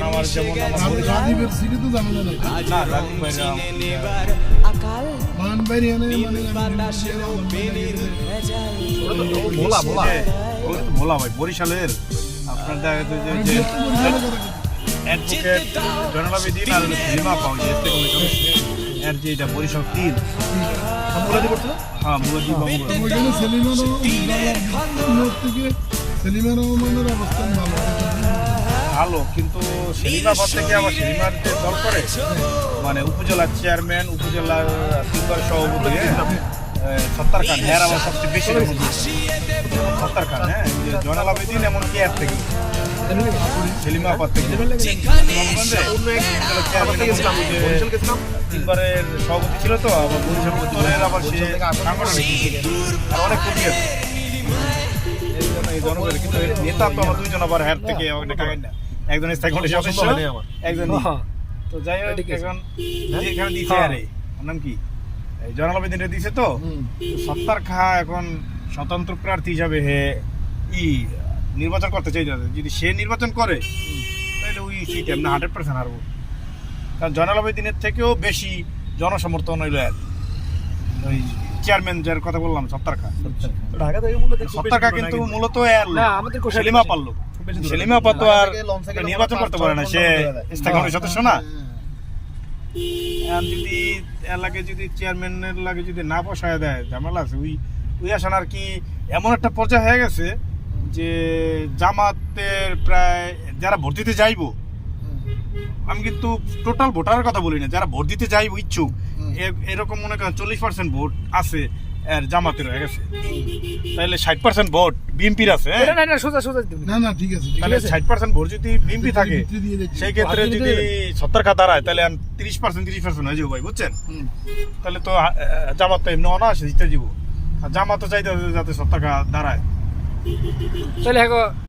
আমার যেমন রাজীবের সিটি তো জানা যায় না। না রাজীব ভাই না, মান বাইরে এনে মানে ভোলা ভোলা ওই তো ভোলা ভাই বরিশালের আপনার দেখা যায় যে অ্যাডভোকেট জয়নাল আবেদীন আর লিমা পাও যে এর যে এটা বরিশাল 3 মুলাদি করছিল। হ্যাঁ মুলাদি বাবু ওইখানে সেলিমা রহমান থেকে সেলিমা রহমানের অবস্থান ভালো। ভালো, কিন্তু সেলিমাবাদ থেকে আবার সেলিমার যে দল করে মানে উপজেলার চেয়ারম্যান, উপজেলার সিঙ্গার সভাপতি সত্তার খান, হ্যাঁ আবার সবচেয়ে বেশি সত্তার খান, হ্যাঁ জয়নাল আবেদীন এমনকি এর থেকে সেলিমাবাদ থেকে তিনবারের সভাপতি ছিল তো, আবার বরিশাল উত্তরের আবার সে সাংগঠনিক আর অনেক কর্মী আছে এই জনগণের, কিন্তু নেতা তো আমার দুইজন আবার হ্যার থেকে একজন স্থায়ী কমিটির সদস্য, একজন তো যাই হোক এখন এখানে দিছে আরে ওর নাম কি এই জয়নাল আবেদীন দিছে তো সত্তার খা এখন স্বতন্ত্র প্রার্থী হিসাবে হে নির্বাচন করতে চাইতেছে। যদি সে নির্বাচন করে তাহলে ওই সিট এমনি 100% হারবো, কারণ জয়নাল আবেদীনের থেকেও বেশি জনসমর্থন হইল এর ওই চেয়ারম্যান যার কথা বললাম সত্তার খা। ঢাকা থেকে মূলত সত্তার খা কিন্তু মূলত এর সেলিমা পারলো, সেলিমা পাতো আর নির্বাচন করতে পারে না, সে স্থায়ী কমিটির সদস্য না। আর যদি এর লাগে যদি চেয়ারম্যানের লাগে যদি না বসায় দেয় ঝামেলা আছে। ওই আসন আর কি এমন একটা পর্যায়ে হয়ে গেছে যে জামাতের প্রায় যারা ভোট দিতে যাইবো, আমি কিন্তু টোটাল ভোটারের কথা বলি না, যারা ভোট দিতে যাইবো ইচ্ছুক এরকম মনে করেন 40% ভোট আছে এর জামাতের হয়ে গেছে, তাহলে 60% ভোট বিএনপির আছে। না না ঠিক আছে, তাহলে 60% ভোট যদি বিএনপি থাকে সেই ক্ষেত্রে যদি সত্তার খা দাঁড়ায় তাহলে 30% হয়ে যাবো ভাই, বুঝছেন? তাহলে তো জামাত তো এমনি অনায়াসে জিতে যাবো, আর জামাত তো চাইতে যাতে সত্তার খা দাঁড়ায়।